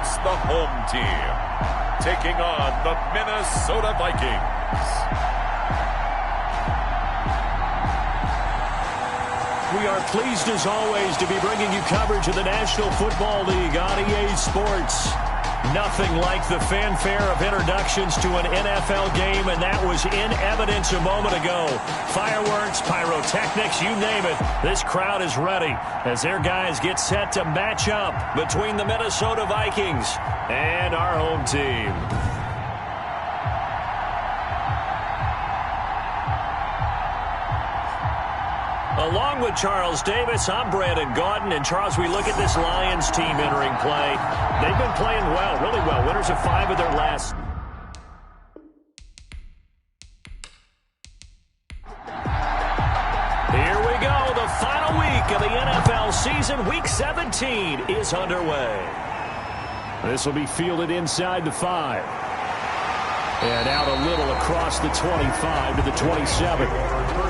It's the home team taking on the Minnesota Vikings. We are pleased as always to be bringing you coverage of the National Football League on EA Sports. Nothing like the fanfare of introductions to an NFL game, and that was in evidence a moment ago. Fireworks, pyrotechnics, you name it. This crowd is ready as their guys get set to match up between the Minnesota Vikings and our home team. Along with Charles Davis, I'm Brandon Gaudin. And Charles, we look at this Lions team entering play. They've been playing well, really well. Winners of 5 of their last. Here we go. The final week of the NFL season. Week 17 is underway. This will be fielded inside the 5. And out a little across the 25 to the 27.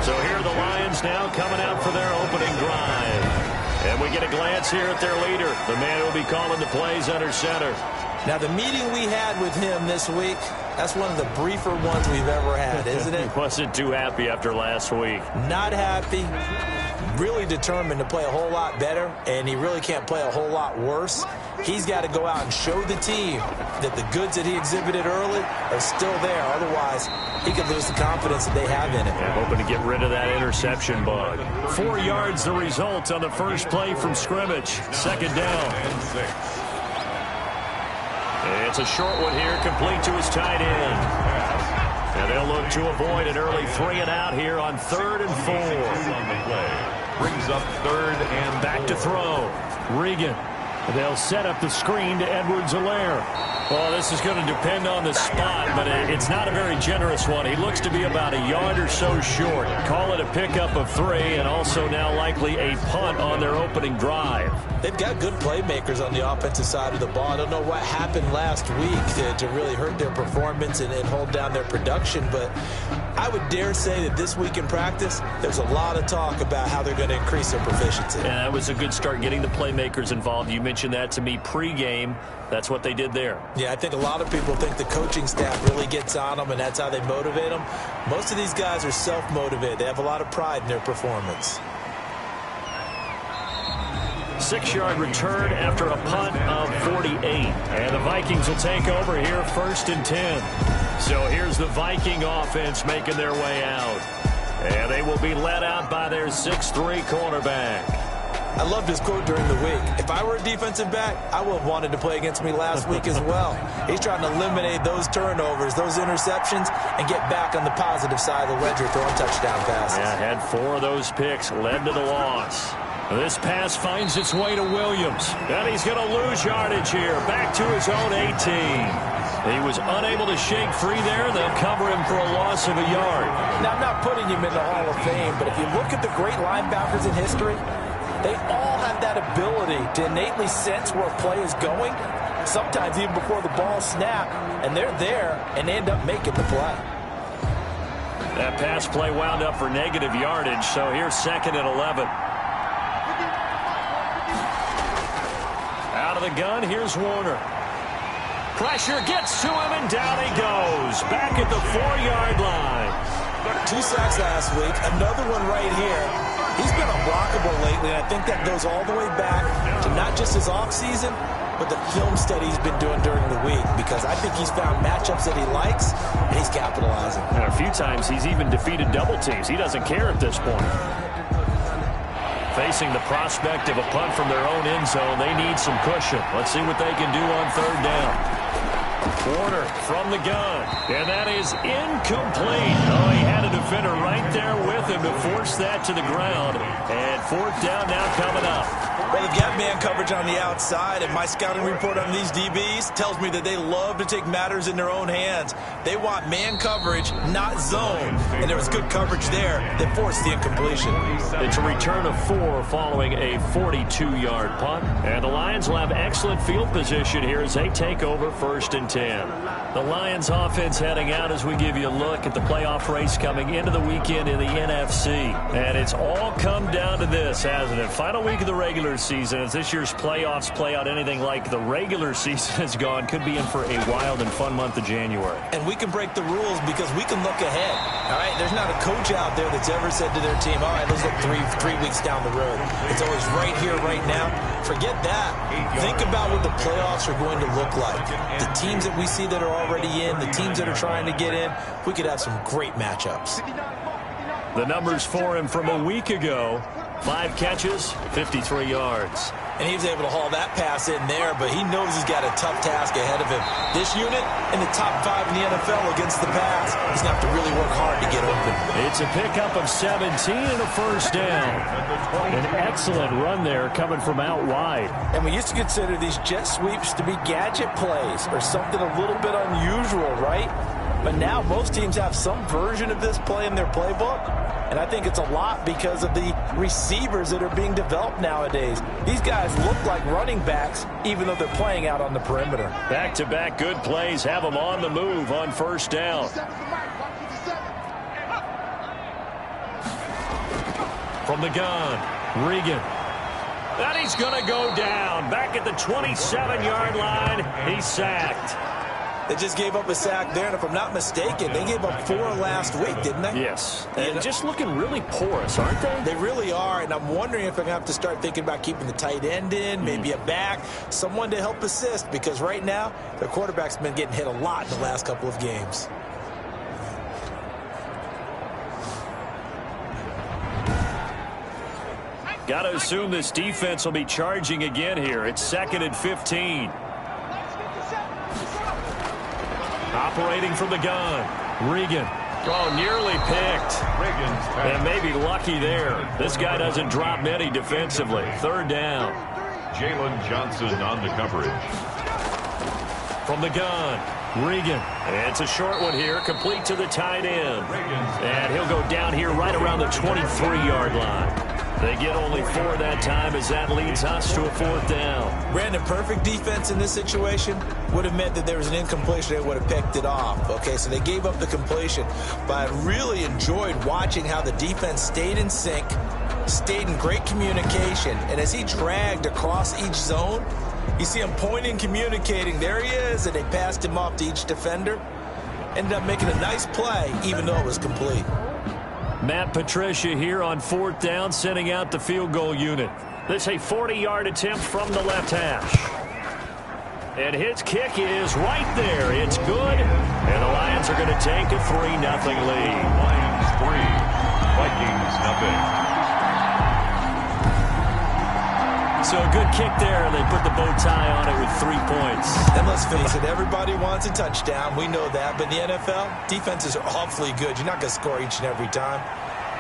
So here are the Lions now coming out for their opening drive. And we get a glance here at their leader, the man who will be calling the plays under center. Now, the meeting we had with him this week, that's one of the briefer ones we've ever had, isn't it? Wasn't too happy after last week. Not happy. Really determined to play a whole lot better, and he really can't play a whole lot worse. He's got to go out and show the team that the goods that he exhibited early are still there. Otherwise, he could lose the confidence that they have in him. Yeah, hoping to get rid of that interception bug. 4 yards the result on the first play from scrimmage. Second down. It's a short one here, complete to his tight end. And they'll look to avoid an early 3 and out here on 3rd and 4. Brings up 3rd and back to throw. Regan. They'll set up the screen to Edwards-Helaire. Well, this is going to depend on the spot, but it's not a very generous one. He looks to be about a yard or so short. Call it a pickup of 3, and also now likely a punt on their opening drive. They've got good playmakers on the offensive side of the ball. I don't know what happened last week to really hurt their performance and hold down their production, but I would dare say that this week in practice, there's a lot of talk about how they're going to increase their proficiency. And that was a good start, getting the playmakers involved. You mentioned that to me pregame. That's what they did there. Yeah, I think a lot of people think the coaching staff really gets on them, and that's how they motivate them. Most of these guys are self-motivated. They have a lot of pride in their performance. 6-yard return after a punt of 48. And the Vikings will take over here 1st and 10. So here's the Viking offense making their way out. And they will be led out by their 6'3 cornerback. I loved his quote during the week. If I were a defensive back, I would have wanted to play against me last week as well. He's trying to eliminate those turnovers, those interceptions, and get back on the positive side of the ledger, throwing touchdown passes. Yeah, had 4 of those picks, led to the loss. This pass finds its way to Williams. And he's going to lose yardage here, back to his own 18. He was unable to shake free there. They'll cover him for a loss of a yard. Now, I'm not putting him in the Hall of Fame, but if you look at the great linebackers in history, they all have that ability to innately sense where a play is going, sometimes even before the ball snapped, and they're there and they end up making the play. That pass play wound up for negative yardage, so here's 2nd and 11. Out of the gun, here's Warner. Pressure gets to him, and down he goes. Back at the 4-yard line. 2 sacks last week, another one right here. He's been unblockable lately, and I think that goes all the way back to not just his offseason, but the film study he's been doing during the week, because I think he's found matchups that he likes, and he's capitalizing. And a few times he's even defeated double teams. He doesn't care at this point. Facing the prospect of a punt from their own end zone, they need some cushion. Let's see what they can do on 3rd down. Warner from the gun, and that is incomplete. Oh, he had a defender right there with him to force that to the ground. And 4th down now coming up. Well, they've got man coverage on the outside, and my scouting report on these DBs tells me that they love to take matters in their own hands. They want man coverage, not zone. And there was good coverage there that forced the incompletion. It's a return of 4 following a 42-yard punt. And the Lions will have excellent field position here as they take over 1st and 10. The Lions offense heading out as we give you a look at the playoff race coming into the weekend in the NFC. And it's all come down to this, hasn't it? Final week of the regular season. As this year's playoffs play out anything like the regular season has gone, could be in for a wild and fun month of January. And we can break the rules because we can look ahead. All right, there's not a coach out there that's ever said to their team, all right, let's look three weeks down the road. It's always right here, right now. Forget that. Think about what the playoffs are going to look like. The teams that we see that are already in, the teams that are trying to get in, we could have some great matchups. The numbers for him from a week ago: 5 catches, 53 yards. And he was able to haul that pass in there, but he knows he's got a tough task ahead of him. This unit in the top 5 in the NFL against the pass. He's going to have to really work hard to get open. It's a pickup of 17 and a first down. An excellent run there coming from out wide. And we used to consider these jet sweeps to be gadget plays or something a little bit unusual, right? But now most teams have some version of this play in their playbook. And I think it's a lot because of the receivers that are being developed nowadays. These guys look like running backs, even though they're playing out on the perimeter. Back-to-back good plays have them on the move on first down. From the gun, Regan. And he's going to go down. Back at the 27-yard line, he's sacked. They just gave up a sack there, and if I'm not mistaken, they gave up 4 last week, didn't they? Yes. And just looking really porous, aren't they? They really are, and I'm wondering if they're going to have to start thinking about keeping the tight end in, maybe a back, someone to help assist, because right now, their quarterback's been getting hit a lot in the last couple of games. Got to assume this defense will be charging again here. It's 2nd and 15. Operating from the gun, Regan. Oh, nearly picked. And maybe lucky there. This guy doesn't drop many defensively. 3rd down. Jalen Johnson on the coverage. From the gun, Regan. And it's a short one here, complete to the tight end. And he'll go down here right around the 23-yard line. They get only 4 that time as that leads us to a 4th down. Brandon, perfect defense in this situation would have meant that there was an incompletion. They would have picked it off. Okay, so they gave up the completion. But I really enjoyed watching how the defense stayed in sync, stayed in great communication. And as he dragged across each zone, you see him pointing, communicating. There he is, and they passed him off to each defender. Ended up making a nice play, even though it was complete. Matt Patricia here on 4th down, sending out the field goal unit. This a 40-yard attempt from the left hash. And his kick is right there. It's good. And the Lions are going to take a 3-0 lead. Lions 3, Vikings 0. So a good kick there, and they put the bow tie on it with 3 points. And let's face it, everybody wants a touchdown. We know that. But in the NFL, defenses are awfully good. You're not going to score each and every time.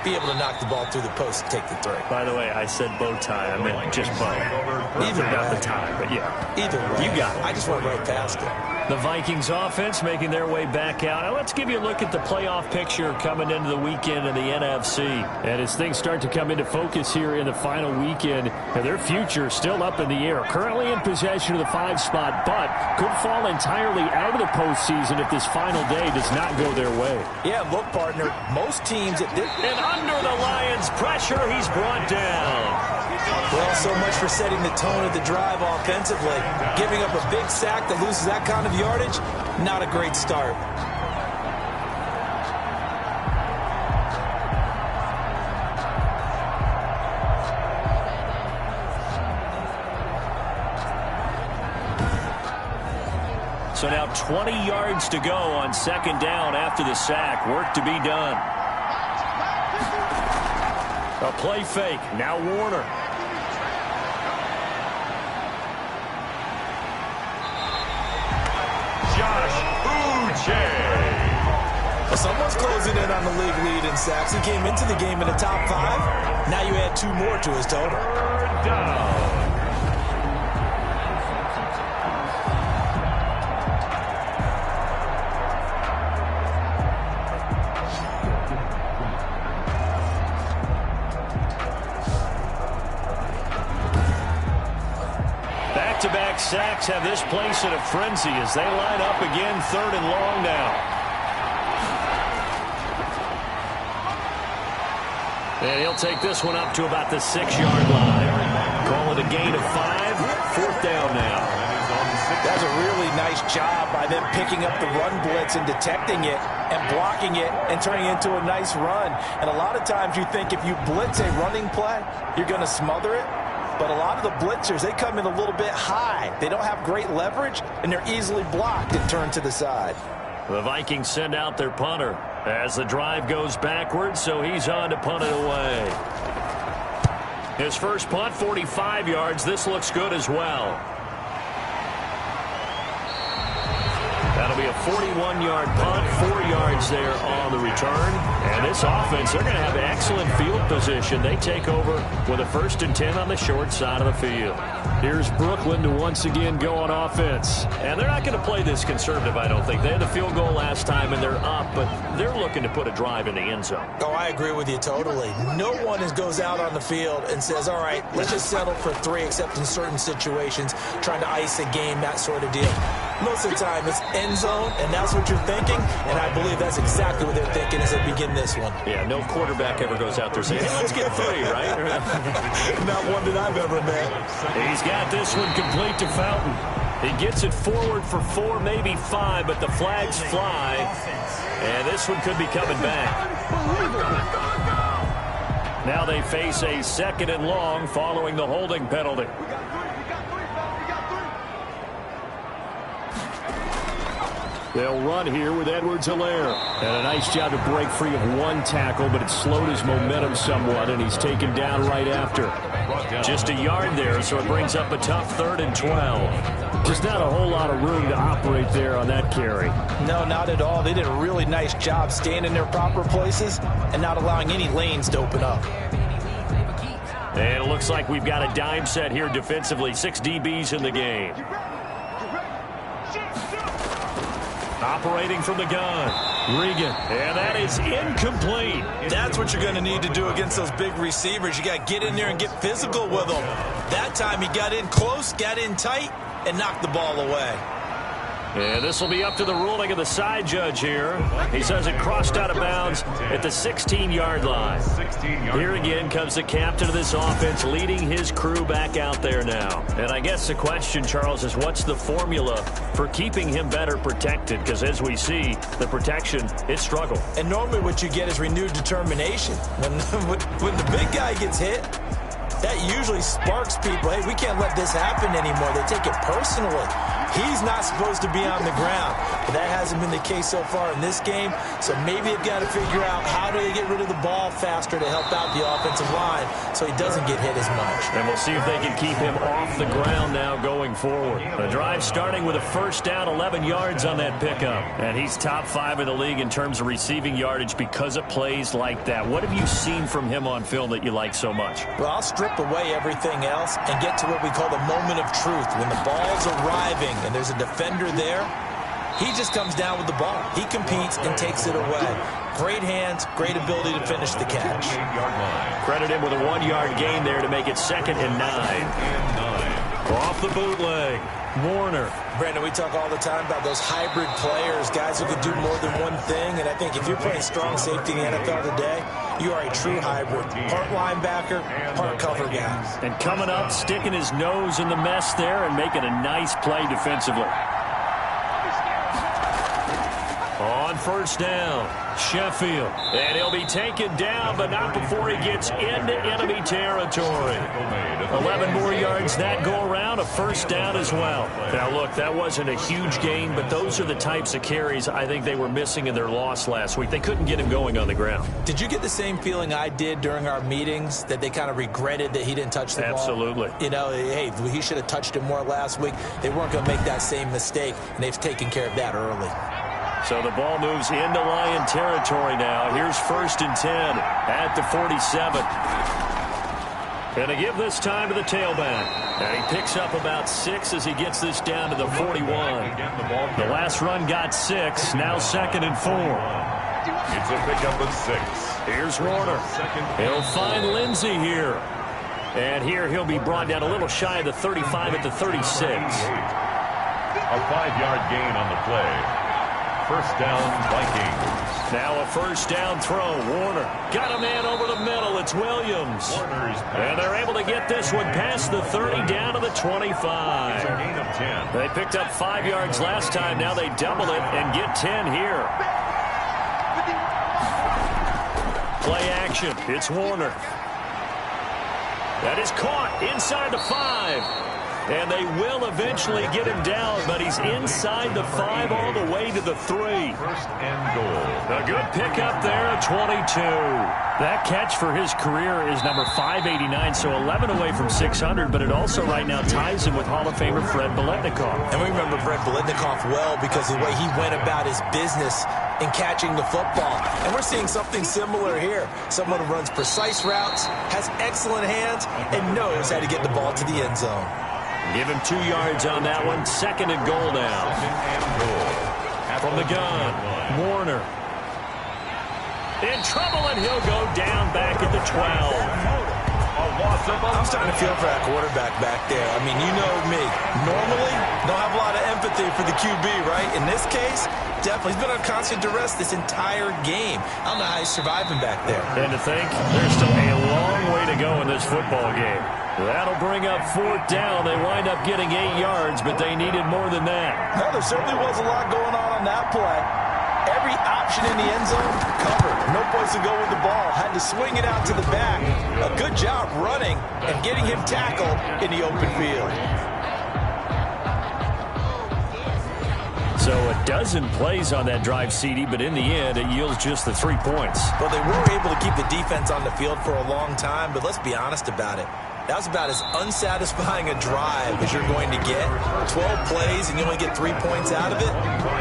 Be able to knock the ball through the post and take the 3. By the way, I said bow tie. I meant just bow. Either Not way. the tie, but yeah. Either way. You got it. I just went right past it. The Vikings offense making their way back out. Now let's give you a look at the playoff picture coming into the weekend in the NFC. And as things start to come into focus here in the final weekend, their future is still up in the air. Currently in possession of the 5 spot, but could fall entirely out of the postseason if this final day does not go their way. Yeah, look, partner, most teams that did. And under the Lions' pressure, he's brought down. Well, so much for setting the tone of the drive offensively. Giving up a big sack that loses that kind of yardage, not a great start. So now 20 yards to go on 2nd down after the sack. Work to be done. A play fake. Now Warner. Well, someone's closing in on the league lead in sacks. He came into the game in the top 5. Now you add 2 more to his total. 3rd down. Back-to-back sacks have this place in a frenzy as they line up again 3rd and long now. And he'll take this one up to about the 6-yard line. Call with a gain of 5. 4th down now. That's a really nice job by them picking up the run blitz and detecting it and blocking it and turning it into a nice run. And a lot of times you think if you blitz a running play, you're going to smother it. But a lot of the blitzers, they come in a little bit high. They don't have great leverage, and they're easily blocked and turned to the side. The Vikings send out their punter as the drive goes backwards, so he's on to punt it away. His first punt, 45 yards. This looks good as well. That'll be a 41-yard punt, 4 yards there on the return. And this offense, they're going to have excellent field position. They take over with a 1st and 10 on the short side of the field. Here's Brooklyn to once again go on offense. And they're not going to play this conservative, I don't think. They had the field goal last time, and they're up, but they're looking to put a drive in the end zone. Oh, I agree with you totally. No one goes out on the field and says, all right, let's just settle for 3, except in certain situations, trying to ice a game, that sort of deal. Most of the time, it's end zone, and that's what you're thinking, and I believe that's exactly what they're thinking as they begin this one. Yeah, no quarterback ever goes out there saying, hey, let's get 3, right? Not one that I've ever met. He's got this one complete to Fountain. He gets it forward for 4, maybe 5, but the flags fly, and this one could be coming back. Now they face a 2nd and long following the holding penalty. They'll run here with Edwards-Helaire. And a nice job to break free of one tackle, but it slowed his momentum somewhat, and he's taken down right after. Just a yard there, so it brings up a tough 3rd and 12. Just not a whole lot of room to operate there on that carry. No, not at all. They did a really nice job staying in their proper places and not allowing any lanes to open up. And it looks like we've got a dime set here defensively. 6 DBs in the game. Operating from the gun, Regan, and that is incomplete. That's what you're going to need to do against those big receivers. You got to get in there and get physical with them. That time he got in close, got in tight, and knocked the ball away. And this will be up to the ruling of the side judge here. He says it crossed out of bounds at the 16-yard line. Here again comes the captain of this offense leading his crew back out there now. And I guess the question, Charles, is what's the formula for keeping him better protected? Because as we see, the protection, it struggled. And normally what you get is renewed determination. When the big guy gets hit, that usually sparks people. Hey, we can't let this happen anymore. They take it personally. He's not supposed to be on the ground. But that hasn't been the case so far in this game. So maybe they've got to figure out how do they get rid of the ball faster to help out the offensive line so he doesn't get hit as much. And we'll see if they can keep him off the ground now going forward. The drive starting with a 1st down, 11 yards on that pickup. And he's top 5 in the league in terms of receiving yardage because of plays like that. What have you seen from him on film that you like so much? Well, I'll strip away everything else and get to what we call the moment of truth. When the ball's arriving and there's a defender there, he just comes down with the ball. He competes and takes it away. Great hands, great ability to finish the catch. Credit him with a 1-yard gain there to make it 2nd and 9. Off the bootleg, Warner. Brandon, we talk all the time about those hybrid players, guys who can do more than one thing. And I think if you're playing strong safety in the NFL today, you are a true hybrid. Part linebacker, part cover guy. And coming up, sticking his nose in the mess there and making a nice play defensively. On 1st down, Sheffield. And he'll be taken down, but not before he gets into enemy territory. 11 more yards that go around, a 1st down as well. Now, look, that wasn't a huge gain, but those are the types of carries I think they were missing in their loss last week. They couldn't get him going on the ground. Did you get the same feeling I did during our meetings, that they kind of regretted that he didn't touch the ball? Absolutely. You know, hey, he should have touched it more last week. They weren't going to make that same mistake, and they've taken care of that early. So the ball moves into Lion territory now. Here's 1st and 10 at the 47. And to give this time to the tailback. And he picks up about 6 as he gets this down to the 41. The last run got 6. Now 2nd and 4. It's a pickup of 6. Here's Warner. He'll find Lindsey here. And here he'll be brought down a little shy of the 35 at the 36. A 5-yard gain on the play. 1st down, Vikings. Now a first down throw. Warner got a man over the middle. It's Williams. And they're able to get this one past the 30 down to the 25. They picked up 5 yards last time. Now they double it and get 10 here. Play action. It's Warner. That is caught inside the 5. And they will eventually get him down, but he's inside the 5 all the way to the 3. First and goal. A good pickup there at 22. That catch for his career is number 589, so 11 away from 600, but it also right now ties him with Hall of Famer Fred Biletnikoff. And we remember Fred Biletnikoff well because of the way he went about his business in catching the football. And we're seeing something similar here. Someone who runs precise routes, has excellent hands, and knows how to get the ball to the end zone. Give him 2 yards on that one. Second and goal now. From the gun, Warner. In trouble, and he'll go down back at the 12. I'm starting to feel for that quarterback back there. I mean, you know me. Normally, don't have a lot of empathy for the QB, right? In this case, definitely. He's been on constant duress this entire game. I don't know how he's surviving back there. And to think, there's still a long way to go in this football game. That'll bring up 4th down. They wind up getting 8 yards, but they needed more than that. No, there certainly was a lot going on that play. Every option in the end zone covered. No place to go with the ball. Had to swing it out to the back. A good job running and getting him tackled in the open field. So a dozen plays on that drive, CD, but in the end, it yields just the 3 points. Well, they were able to keep the defense on the field for a long time, but let's be honest about it. That was about as unsatisfying a drive as you're going to get. 12 plays and you only get 3 points out of it.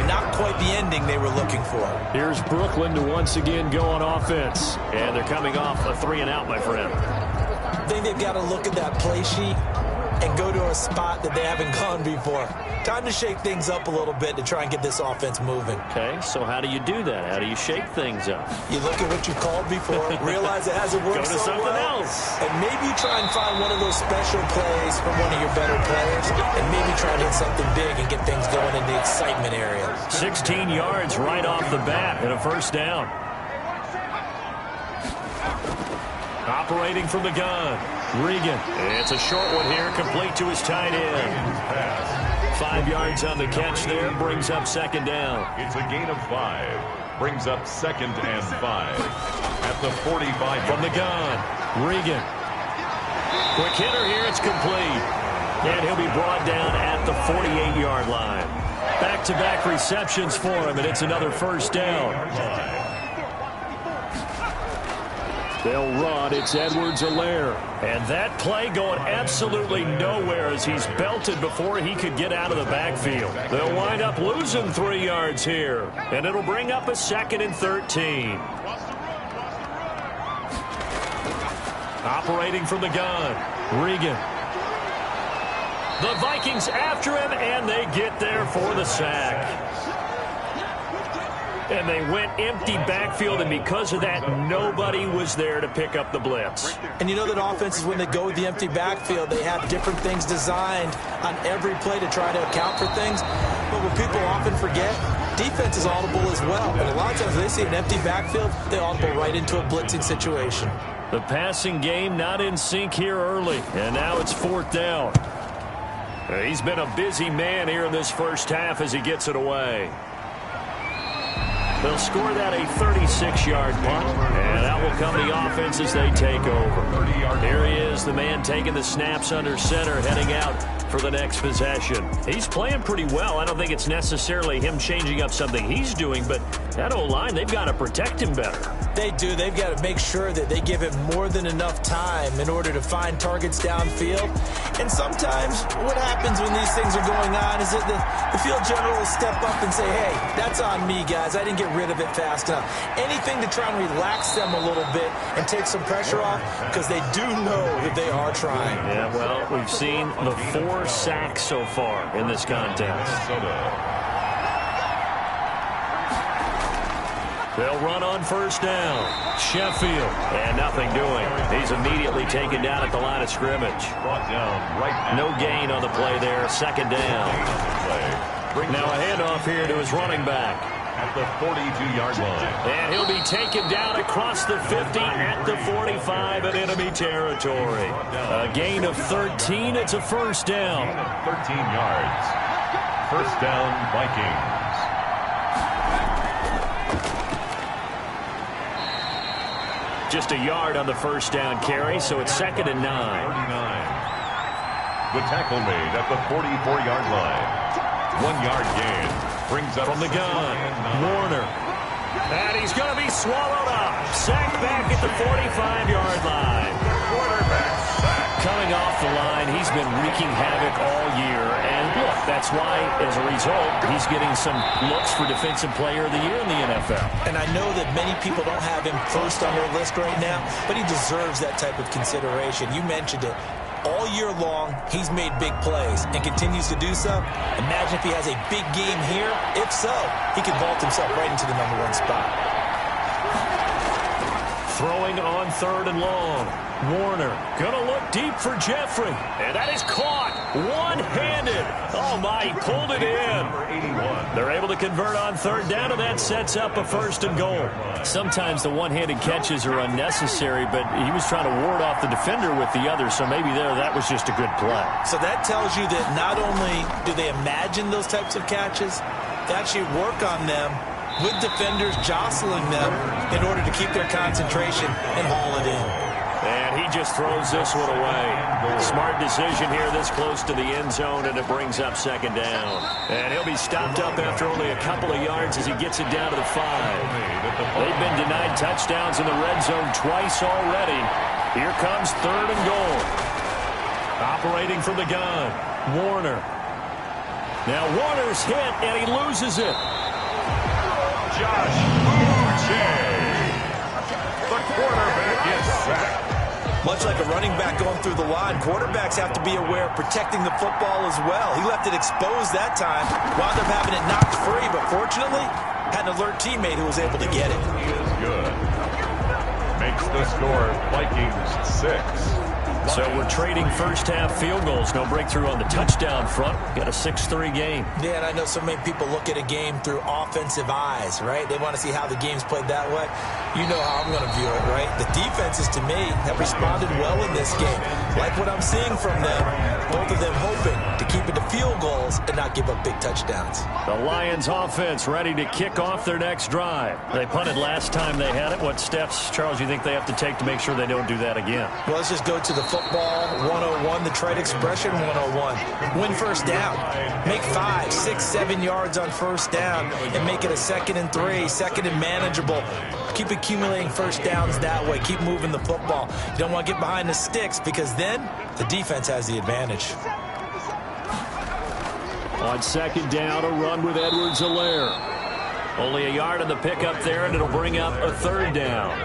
Not quite the ending they were looking for. Here's Brooklyn to once again go on offense. And they're coming off a 3-and-out, my friend. I think they've got to look at that play sheet and go to a spot that they haven't gone before. Time to shake things up a little bit to try and get this offense moving. Okay, so how do you do that? How do you shake things up? You look at what you called before, realize it hasn't worked so well. Go to something else. And maybe you try and find one of those special plays from one of your better players, and maybe try to hit something big and get things going in the excitement area. 16 yards right off the bat and a first down. Operating from the gun, Regan. It's a short one here, complete to his tight end. 5 yards on the catch there, brings up 2nd down. It's a gain of 5. Brings up 2nd and 5. At the 45. From the gun, Regan. Quick hitter here, it's complete. And he'll be brought down at the 48-yard line. Back-to-back receptions for him, and it's another first down. They'll run. It's Edwards-Helaire. And that play going absolutely nowhere as he's belted before he could get out of the backfield. They'll wind up losing 3 yards here. And it'll bring up a 2nd and 13. Operating from the gun, Regan. The Vikings after him, and they get there for the sack. And they went empty backfield, and because of that, nobody was there to pick up the blitz. And you know that offenses, when they go with the empty backfield, they have different things designed on every play to try to account for things. But what people often forget, defense is audible as well. And a lot of times when they see an empty backfield, they audible right into a blitzing situation. The passing game not in sync here early, and now it's 4th down. He's been a busy man here in this first half as he gets it away. They'll score that a 36-yard punt, and out will come the offense as they take over. Here he is, the man taking the snaps under center, heading out for the next possession. He's playing pretty well. I don't think it's necessarily him changing up something he's doing, but that O-line, they've got to protect him better. They do. They've got to make sure that they give him more than enough time in order to find targets downfield. And sometimes what happens when these things are going on is that the field general will step up and say, hey, that's on me, guys. I didn't get rid of it fast enough. Anything to try and relax them a little bit and take some pressure off, because they do know that they are trying. Yeah, well, we've seen the 4 sacks so far in this contest. They'll run on first down. Sheffield, and nothing doing. He's immediately taken down at the line of scrimmage. No gain on the play there. 2nd down. Now a handoff here to his running back. at the 42-yard line. And he'll be taken down across the 50 at the 45 in enemy territory. A gain of 13. It's a first down. 13 yards. First down, Vikings. Just a yard on the first down carry, so it's 2nd and 9. 39. The tackle made at the 44-yard line. 1-yard gain. Brings up from the gun. Warner. And he's going to be swallowed up. Sacked back at the 45-yard line. Quarterback sack. Coming off the line, he's been wreaking havoc all year. And look, that's why, as a result, he's getting some looks for Defensive Player of the Year in the NFL. And I know that many people don't have him first on their list right now, but he deserves that type of consideration. You mentioned it. All year long, he's made big plays and continues to do so. Imagine if he has a big game here. If so, he could vault himself right into the #1 spot. Throwing on 3rd and long. Warner going to look deep for Jeffrey. And that is caught one-handed. Oh, my, he pulled it in. They're able to convert on 3rd down, and that sets up a 1st and goal. Sometimes the one-handed catches are unnecessary, but he was trying to ward off the defender with the other, so maybe that was just a good play. So that tells you that not only do they imagine those types of catches, they actually work on them with defenders jostling them in order to keep their concentration and haul it in. And he just throws this one away. Smart decision here this close to the end zone, and it brings up 2nd down. And he'll be stopped up after only a couple of yards as he gets it down to the 5. They've been denied touchdowns in the red zone twice already. Here comes 3rd and goal. Operating from the gun, Warner. Now Warner's hit, and he loses it. Josh Uche. The quarterback is sacked. Much like a running back going through the line, quarterbacks have to be aware of protecting the football as well. He left it exposed that time, wound up having it knocked free, but fortunately, had an alert teammate who was able to get it. He is good. Makes the score Vikings 6. So we're trading first-half field goals. No breakthrough on the touchdown front. Got a 6-3 game. Yeah, and I know so many people look at a game through offensive eyes, right? They want to see how the game's played that way. You know how I'm going to view it, right? The defenses, to me, have responded well in this game. Like what I'm seeing from them, both of them hoping to keep it to field goals and not give up big touchdowns. The Lions offense ready to kick off their next drive. They punted last time they had it. What steps, Charles, you think they have to take to make sure they don't do that again? Well, let's just go to the football 101, the trade expression 101. Win first down. Make 5, 6, 7 yards on first down and make it a 2nd and 3, 2nd and manageable. Keep accumulating first downs that way. Keep moving the football. You don't want to get behind the sticks because then the defense has the advantage. On 2nd down, a run with Edwards-Helaire. Only a yard on the pickup there, and it'll bring up a 3rd down.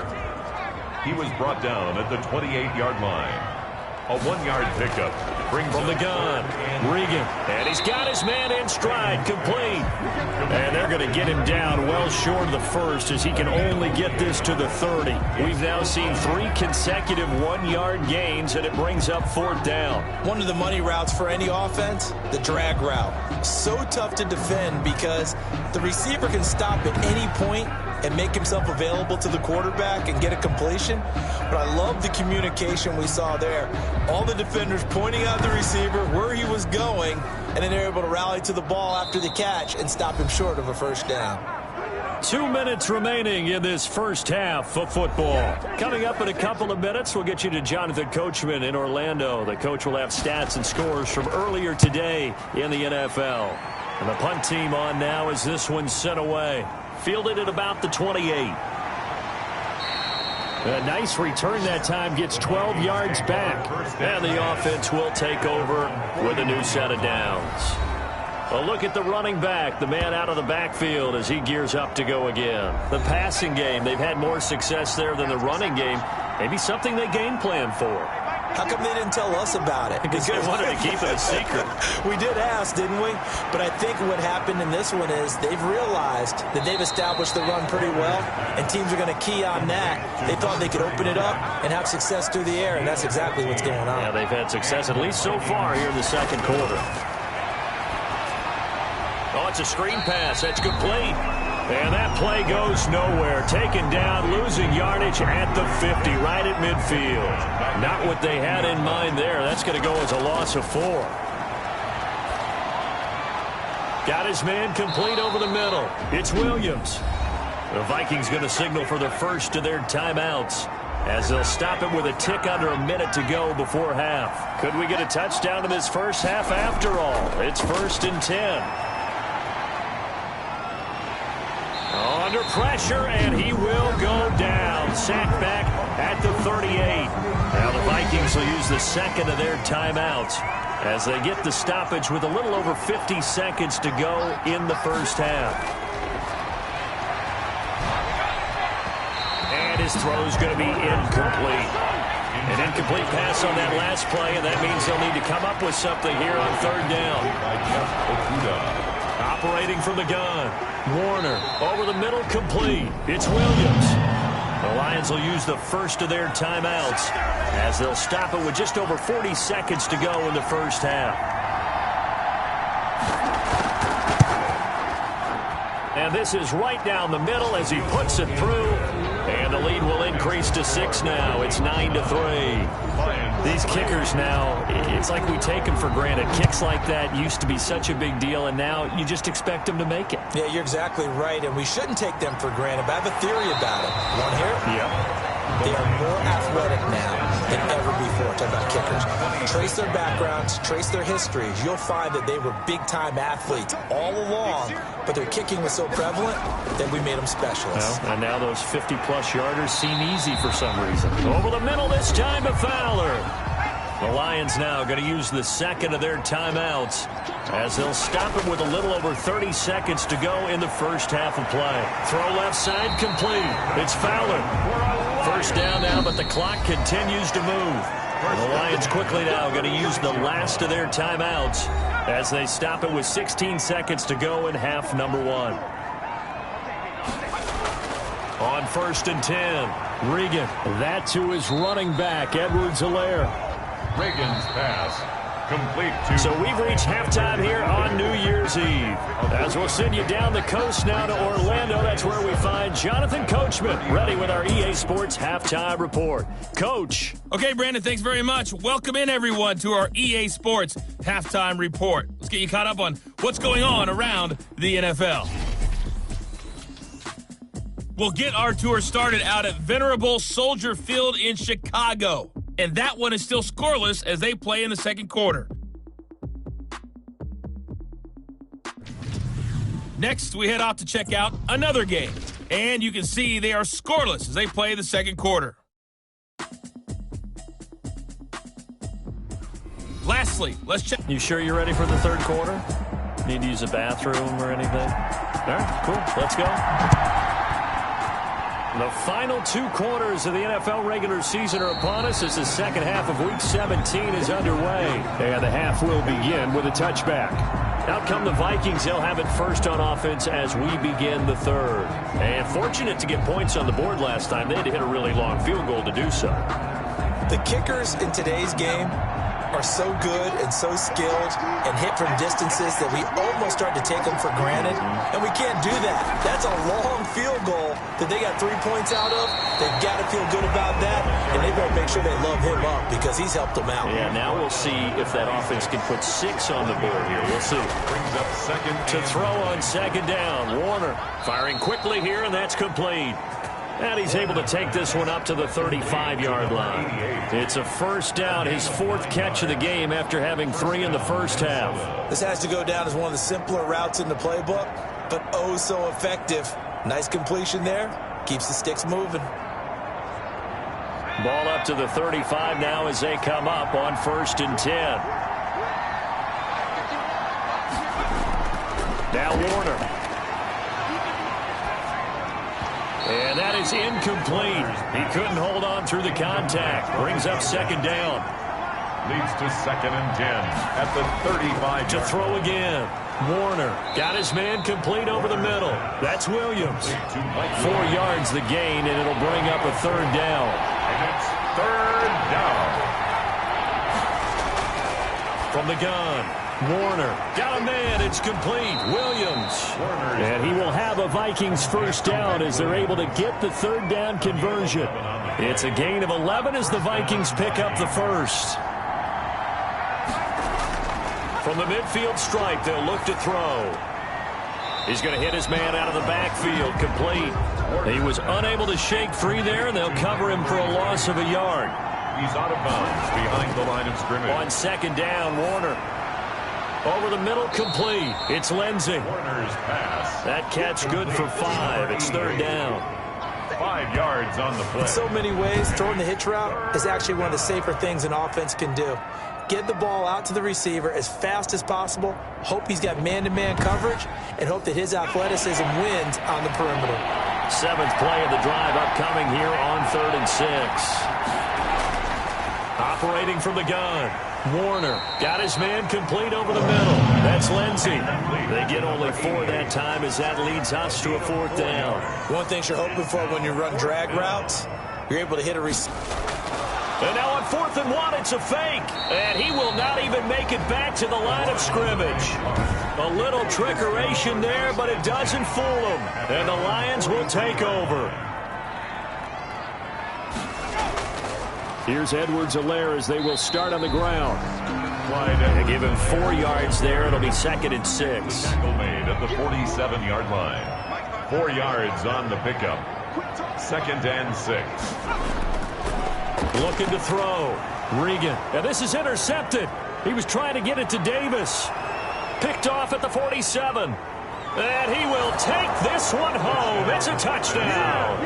He was brought down at the 28-yard line. A 1-yard pickup. Brings from the gun, Regan. And he's got his man in stride, complete. And they're going to get him down well short of the 1st as he can only get this to the 30. We've now seen 3 consecutive 1-yard gains, and it brings up 4th down. One of the money routes for any offense, the drag route. So tough to defend because the receiver can stop at any point and make himself available to the quarterback and get a completion. But I love the communication we saw there. All the defenders pointing out the receiver, where he was going, and then they're able to rally to the ball after the catch and stop him short of a first down. 2 minutes remaining in this first half of football. Coming up in a couple of minutes, we'll get you to Jonathan Coachman in Orlando. The coach will have stats and scores from earlier today in the NFL. And the punt team on now as this one's sent away. Fielded at about the 28. A nice return that time, gets 12 yards back. And the offense will take over with a new set of downs. A look at the running back, the man out of the backfield as he gears up to go again. The passing game, they've had more success there than the running game. Maybe something they game plan for. How come they didn't tell us about it? Because they wanted to keep it a secret. We did ask, didn't we? But I think what happened in this one is they've realized that they've established the run pretty well, and teams are going to key on that. They thought they could open it up and have success through the air, and that's exactly what's going on. Yeah, they've had success, at least so far, here in the second quarter. Oh, It's a screen pass. That's complete. And that play goes nowhere. Taken down, losing yardage at the 50, right at midfield. Not what they had in mind there. That's going to go as a loss of 4. Got his man complete over the middle. It's Williams. The Vikings going to signal for the first of their timeouts, as they'll stop it with a tick under a minute to go before half. Could we get a touchdown in this first half after all? It's 1st and 10. Under pressure, and he will go down. Sacked back at the 38. Now the Vikings will use the second of their timeouts as they get the stoppage with a little over 50 seconds to go in the first half. And his throw is going to be incomplete. An incomplete pass on that last play, and that means they'll need to come up with something here on 3rd down. Operating from the gun. Warner over the middle, complete. It's Williams. The Lions will use the first of their timeouts as they'll stop it with just over 40 seconds to go in the first half. And this is right down the middle as he puts it through. And the lead will increase to 6 now. It's 9-3. These kickers now, it's like we take them for granted. Kicks like that used to be such a big deal, and now you just expect them to make it. Yeah, you're exactly right, and we shouldn't take them for granted, but I have a theory about it. You want to hear it? Yep. They are more athletic now than ever before. Talk about kickers. Trace their backgrounds, trace their histories. You'll find that they were big-time athletes all along, but their kicking was so prevalent that we made them specialists. Well, and now those 50-plus yarders seem easy for some reason. Over the middle this time to Fowler. The Lions now going to use the second of their timeouts as they'll stop it with a little over 30 seconds to go in the first half of play. Throw left side complete. It's Fowler. First down now, but the clock continues to move. And the Lions quickly now going to use the last of their timeouts as they stop it with 16 seconds to go in half number 1. On 1st and 10, Regan. That to his running back, Edwards-Helaire. Reagan's pass complete to... So we've reached halftime here on New Year's Eve. As we'll send you down the coast now to Orlando, that's where we find Jonathan Coachman, ready with our EA Sports Halftime Report. Coach. Okay, Brandon, thanks very much. Welcome in, everyone, to our EA Sports Halftime Report. Let's get you caught up on what's going on around the NFL. We'll get our tour started out at Venerable Soldier Field in Chicago. And that one is still scoreless as they play in the second quarter. Next, we head off to check out another game. And you can see they are scoreless as they play the second quarter. Lastly, let's check. You sure you're ready for the third quarter? Need to use a bathroom or anything? All right, cool. Let's go. The final 2 quarters of the NFL regular season are upon us as the second half of Week 17 is underway. And the half will begin with a touchback. Out come the Vikings. They'll have it first on offense as we begin the third. And fortunate to get points on the board last time. They had to hit a really long field goal to do so. The kickers in today's game are so good and so skilled and hit from distances that we almost start to take them for granted, and we can't do that. That's a long field goal that they got 3 points out of. They've got to feel good about that, and they better make sure they love him up because he's helped them out. Yeah, now we'll see if that offense can put 6 on the board here. We'll see. Brings up second to throw on second down. Warner firing quickly here, and that's complete. And he's able to take this one up to the 35-yard line. It's a first down, his 4th catch of the game after having 3 in the first half. This has to go down as one of the simpler routes in the playbook, but oh so effective. Nice completion there. Keeps the sticks moving. Ball up to the 35 now as they come up on 1st and 10. Now Warner. And that is incomplete. He couldn't hold on through the contact. Brings up second down. Leads to 2nd and 10 at the 35. To throw again. Warner got his man complete over the middle. That's Williams. 4 yards the gain, and it'll bring up a 3rd down. And it's 3rd down. From the gun, Warner got a man. It's complete. Williams. And he will have a Vikings first down as they're able to get the third down conversion. It's a gain of 11 as the Vikings pick up the first. From the midfield stripe, they'll look to throw. He's going to hit his man out of the backfield. Complete. He was unable to shake free there, and they'll cover him for a loss of a yard. He's out of bounds behind the line of scrimmage. On second down, Warner. Over the middle, complete. It's Lindsey. Warner's pass. That catch good for 5. It's third down. 5 yards on the play. In so many ways, throwing the hitch route is actually one of the safer things an offense can do. Get the ball out to the receiver as fast as possible, hope he's got man-to-man coverage, and hope that his athleticism wins on the perimeter. 7th play of the drive upcoming here on 3rd and 6. Operating from the gun. Warner got his man complete over the middle. That's Lindsey. They get only 4 that time as that leads us to a 4th down. One thing you're hoping for when you run drag routes, you're able to hit a receiver. And now on 4th and 1, it's a fake. And he will not even make it back to the line of scrimmage. A little trickeration there, but it doesn't fool him. And the Lions will take over. Here's Edwards-Helaire as they will start on the ground. They give him 4 yards there. It'll be 2nd and 6. Tackle made at the 47-yard line. 4 yards on the pickup. 2nd and 6. Looking to throw. Regan. Now this is intercepted. He was trying to get it to Davis. Picked off at the 47. And he will take this one home. It's a touchdown.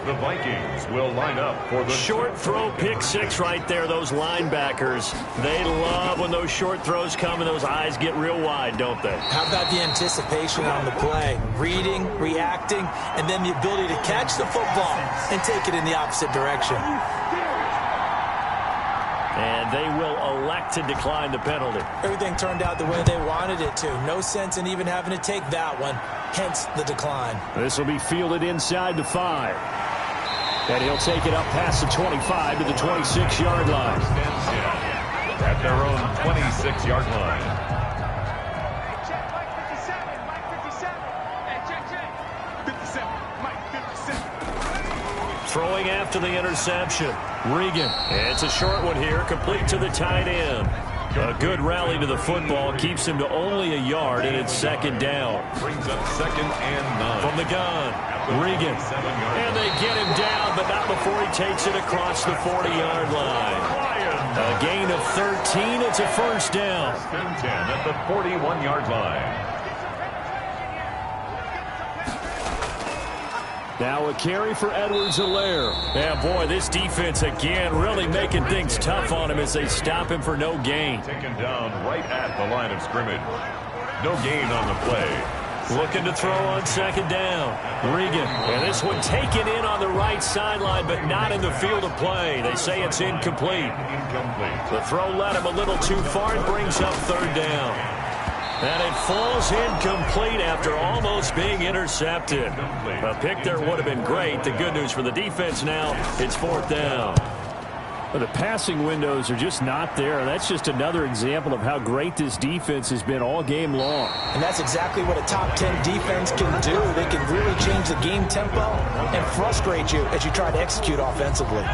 The Vikings will line up for the short throw pick 6 right there. Those linebackers, they love when those short throws come and those eyes get real wide, don't they? How about the anticipation on the play? Reading, reacting, and then the ability to catch the football and take it in the opposite direction. And they will elect to decline the penalty. Everything turned out the way they wanted it to. No sense in even having to take that one, hence the decline. This will be fielded inside the 5. And he'll take it up past the 25 to the 26-yard line. At their own 26-yard line. Throwing after the interception. Regan. It's a short one here, complete to the tight end. A good rally to the football keeps him to only a yard, and it's 2nd down. Brings up 2nd and 9. From the gun, Regan. And they get him down, but not before he takes it across the 40-yard line. A gain of 13. It's a first down. 10 at the 41-yard line. Now a carry for Edwards-Helaire. And boy, this defense again really making things tough on him as they stop him for no gain. Taken down right at the line of scrimmage. No gain on the play. Looking to throw on 2nd down. Regan. And this one taken in on the right sideline, but not in the field of play. They say it's incomplete. The throw led him a little too far and brings up 3rd down. And it falls incomplete after almost being intercepted. A pick there would have been great. The good news for the defense now, it's 4th down. Well, the passing windows are just not there. That's just another example of how great this defense has been all game long. And that's exactly what a top 10 defense can do. They can really change the game tempo and frustrate you as you try to execute offensively.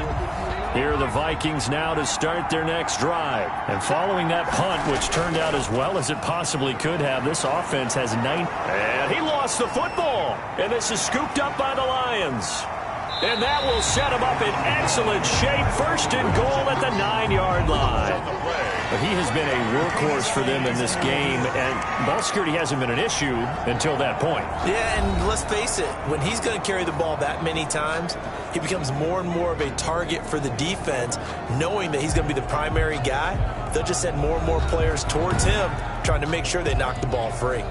Here are the Vikings now to start their next drive. And following that punt, which turned out as well as it possibly could have, this offense has 9. And he lost the football. And this is scooped up by the Lions. And that will set him up in excellent shape. 1st and goal at the 9-yard line. But he has been a workhorse for them in this game, and ball security hasn't been an issue until that point. Yeah, and let's face it, when he's going to carry the ball that many times, he becomes more and more of a target for the defense, knowing that he's going to be the primary guy. They'll just send more and more players towards him, trying to make sure they knock the ball free.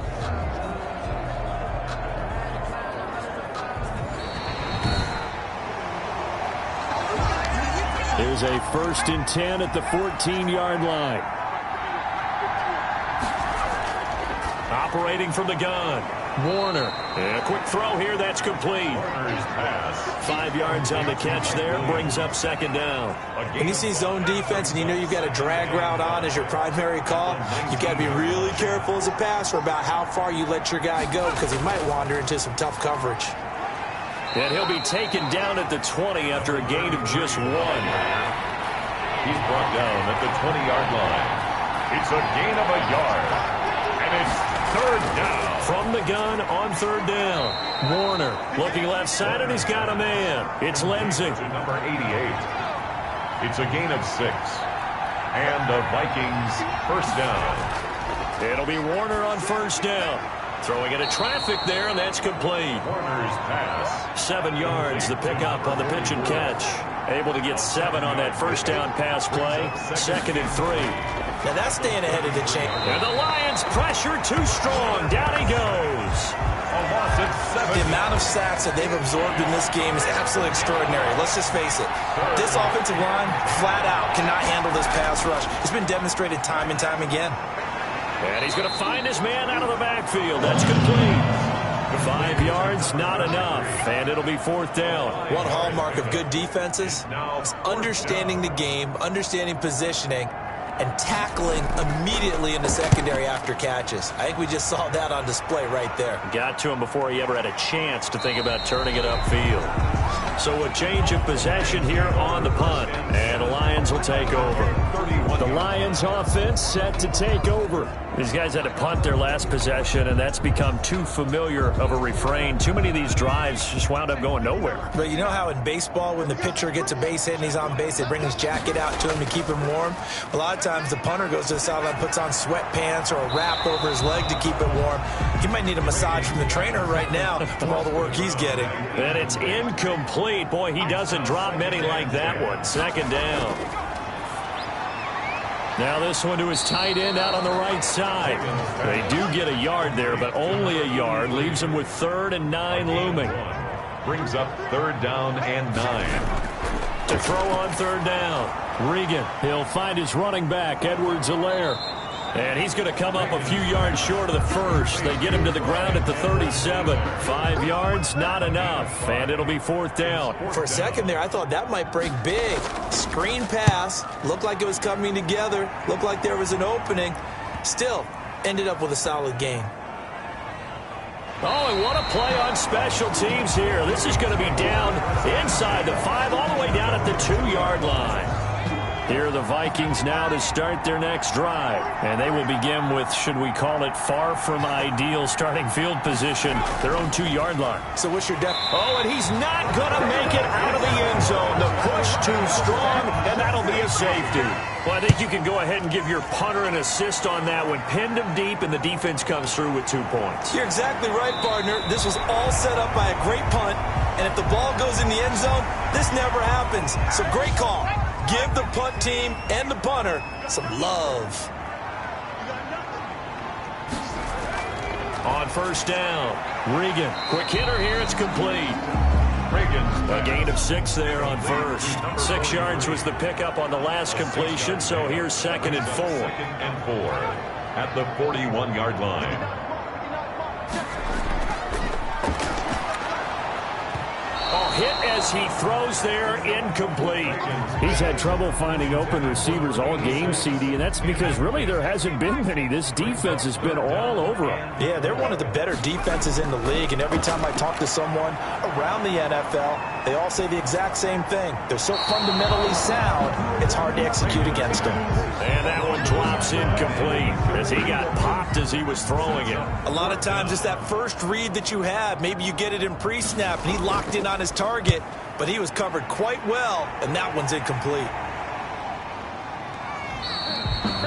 Here's a 1st and 10 at the 14-yard line. Operating from the gun. Warner. And a quick throw here. That's complete. 5 yards on the catch there. Brings up second down. When you see zone defense and you know you've got a drag route on as your primary call, you've got to be really careful as a passer about how far you let your guy go because he might wander into some tough coverage. And he'll be taken down at the 20 after a gain of just 1. He's brought down at the 20-yard line. It's a gain of a yard. And it's third down. From the gun on third down. Warner looking left side, and he's got a man. It's Lindsey. Number 88. It's a gain of 6. And the Vikings first down. It'll be Warner on first down. Throwing into traffic there, and that's complete. Warner's pass. 7 yards, the pickup on the pitch and catch. Able to get 7 on that first down pass play. 2nd and 3. Now that's staying ahead of the chain. And the Lions pressure too strong. Down he goes. A loss at 7. The amount of sacks that they've absorbed in this game is absolutely extraordinary. Let's just face it. This offensive line, flat out, cannot handle this pass rush. It's been demonstrated time and time again. And he's going to find his man out of the backfield. That's complete. 5 yards, not enough. And it'll be fourth down. One hallmark of good defenses is understanding the game, understanding positioning, and tackling immediately in the secondary after catches. I think we just saw that on display right there. Got to him before he ever had a chance to think about turning it upfield. So a change of possession here on the punt. And the Lions will take over. The Lions offense set to take over. These guys had to punt their last possession, and that's become too familiar of a refrain. Too many of these drives just wound up going nowhere. But you know how in baseball, when the pitcher gets a base hit and he's on base, they bring his jacket out to him to keep him warm? A lot of times the punter goes to the sideline, puts on sweatpants or a wrap over his leg to keep it warm. He might need a massage from the trainer right now from all the work he's getting. And it's incomplete. Boy, he doesn't drop many like that one. Second down. Now this one to his tight end out on the right side. They do get a yard there, but only a yard. Leaves him with 3rd and 9 looming. Brings up 3rd down and 9. To throw on 3rd down. Regan, he'll find his running back, Edwards-Helaire. And he's going to come up a few yards short of the first. They get him to the ground at the 37. 5 yards, not enough. And it'll be fourth down. For a second there, I thought that might break big. Screen pass. Looked like it was coming together. Looked like there was an opening. Still, ended up with a solid gain. Oh, and what a play on special teams here. This is going to be down inside the 5, all the way down at the 2-yard line. Here are the Vikings now to start their next drive. And they will begin with, should we call it, far from ideal starting field position, their own 2-yard line. So what's your depth? Oh, and he's not going to make it out of the end zone. The push too strong, and that'll be a safety. Well, I think you can go ahead and give your punter an assist on that one. Pinned him deep, and the defense comes through with 2 points. You're exactly right, partner. This was all set up by a great punt, and if the ball goes in the end zone, this never happens. So great call. Give the punt team and the punter some love. On first down, Regan. Quick hitter here, it's complete. Regan's a gain of 6 there on first. 6 yards was the pickup on the last completion, so here's 2nd and 4. 2nd and 4 at the 41-yard line. Hit as he throws there, incomplete. He's had trouble finding open receivers all game, CD, and that's because really there hasn't been many. This defense has been all over him. Yeah, they're one of the better defenses in the league, and every time I talk to someone around the NFL, they all say the exact same thing. They're so fundamentally sound, it's hard to execute against them. And that one drops incomplete as he got popped as he was throwing it. A lot of times it's that first read that you have. Maybe you get it in pre-snap, and he locked in on his target, but he was covered quite well, and that one's incomplete.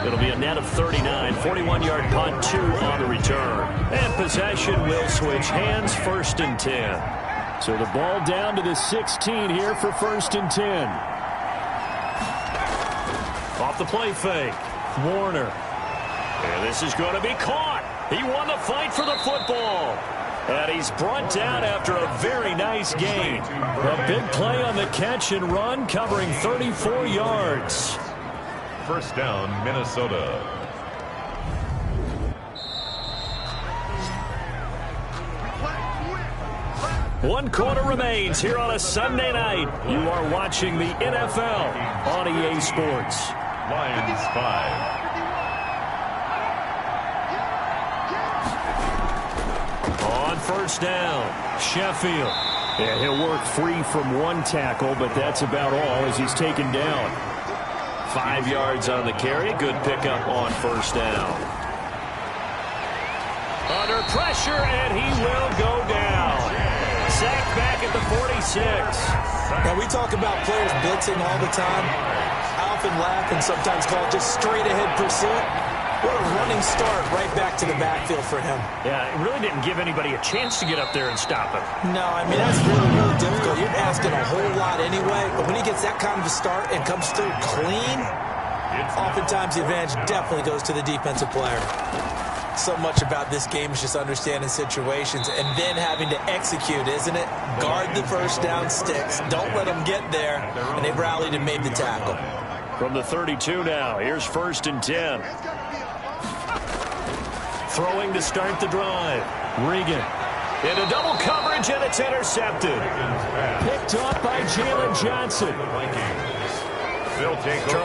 It'll be a net of 39, 41-yard punt, 2 on the return. And possession will switch hands, 1st and 10. So the ball down to the 16 here for 1st and 10. Off the play fake, Warner. And this is going to be caught. He won the fight for the football. And he's brought down after a very nice gain. A big play on the catch and run, covering 34 yards. First down, Minnesota. 1 quarter remains here on a Sunday night. You are watching the NFL on EA Sports. Lions 5. On first down, Sheffield. Yeah, he'll work free from one tackle, but that's about all as he's taken down. 5 yards on the carry. Good pickup on first down. Under pressure, and he will go down. Sacked back at the 46. Now, we talk about players blitzing all the time. I often laugh and sometimes call it just straight-ahead pursuit. What a running start right back to the backfield for him. Yeah, it really didn't give anybody a chance to get up there and stop him. No, I mean, that's really, really difficult. You're asking a whole lot anyway, but when he gets that kind of a start and comes through clean, oftentimes the advantage definitely goes to the defensive player. So much about this game is just understanding situations and then having to execute, isn't it? Guard the first down sticks. Don't let them get there, and they rallied and made the tackle. From the 32 now, here's 1st and 10. Throwing to start the drive. Regan. Into double coverage, and it's intercepted. Picked off by Jalen Johnson. They'll take over.